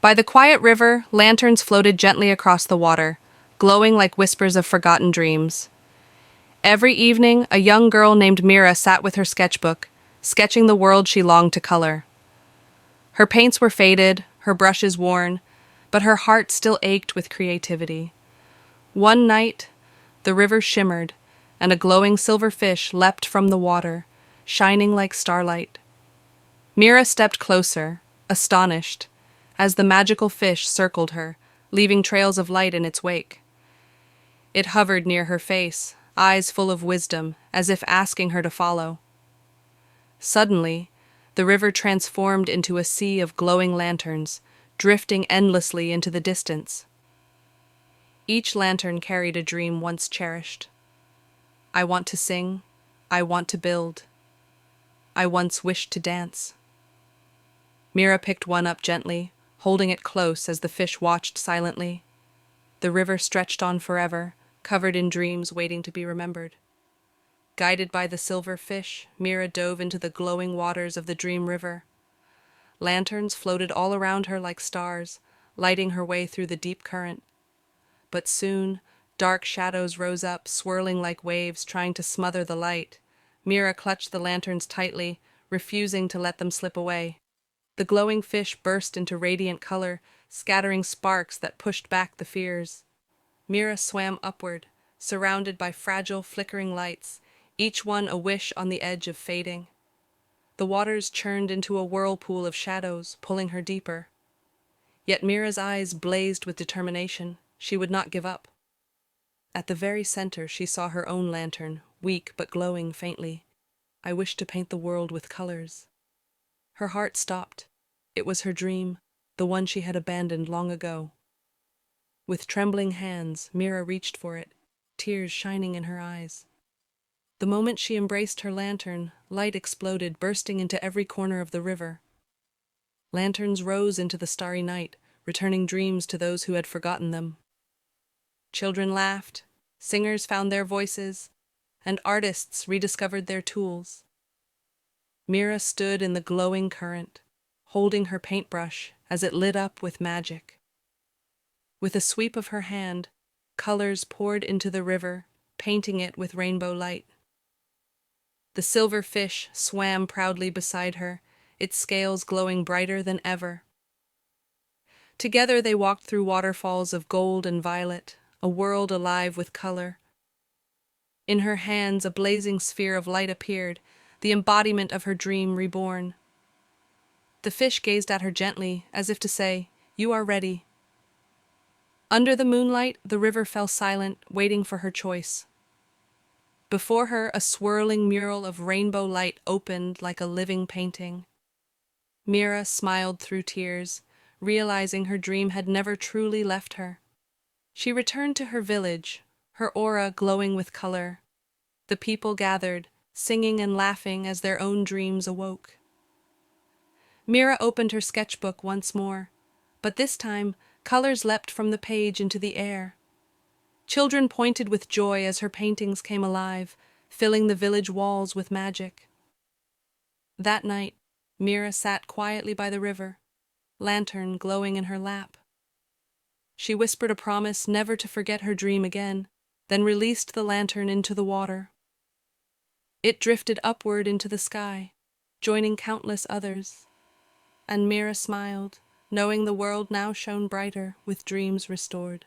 By the quiet river, lanterns floated gently across the water, glowing like whispers of forgotten dreams. Every evening, a young girl named Mira sat with her sketchbook, sketching the world she longed to color. Her paints were faded, her brushes worn, but her heart still ached with creativity. One night, the river shimmered, and a glowing silver fish leapt from the water, shining like starlight. Mira stepped closer, astonished, as the magical fish circled her, leaving trails of light in its wake. It hovered near her face, eyes full of wisdom, as if asking her to follow. Suddenly, the river transformed into a sea of glowing lanterns, drifting endlessly into the distance. Each lantern carried a dream once cherished. I want to sing. I want to build. I once wished to dance. Mira picked one up gently, holding it close as the fish watched silently. The river stretched on forever, covered in dreams waiting to be remembered. Guided by the silver fish, Mira dove into the glowing waters of the dream river. Lanterns floated all around her like stars, lighting her way through the deep current. But soon, dark shadows rose up, swirling like waves, trying to smother the light. Mira clutched the lanterns tightly, refusing to let them slip away. The glowing fish burst into radiant color, scattering sparks that pushed back the fears. Mira swam upward, surrounded by fragile, flickering lights, each one a wish on the edge of fading. The waters churned into a whirlpool of shadows, pulling her deeper. Yet Mira's eyes blazed with determination. She would not give up. At the very center, she saw her own lantern, weak but glowing faintly. I wished to paint the world with colors. Her heart stopped. It was her dream, the one she had abandoned long ago. With trembling hands, Mira reached for it, tears shining in her eyes. The moment she embraced her lantern, light exploded, bursting into every corner of the river. Lanterns rose into the starry night, returning dreams to those who had forgotten them. Children laughed, singers found their voices, and artists rediscovered their tools. Mira stood in the glowing current, holding her paintbrush as it lit up with magic. With a sweep of her hand, colors poured into the river, painting it with rainbow light. The silver fish swam proudly beside her, its scales glowing brighter than ever. Together they walked through waterfalls of gold and violet, a world alive with color. In her hands, a blazing sphere of light appeared, the embodiment of her dream reborn. The fish gazed at her gently, as if to say, "You are ready." Under the moonlight, the river fell silent, waiting for her choice. Before her, a swirling mural of rainbow light opened like a living painting. Mira smiled through tears, realizing her dream had never truly left her. She returned to her village, her aura glowing with color. The people gathered, singing and laughing as their own dreams awoke. Mira opened her sketchbook once more, but this time, colors leapt from the page into the air. Children pointed with joy as her paintings came alive, filling the village walls with magic. That night, Mira sat quietly by the river, lantern glowing in her lap. She whispered a promise never to forget her dream again, then released the lantern into the water. It drifted upward into the sky, joining countless others. And Mira smiled, knowing the world now shone brighter with dreams restored.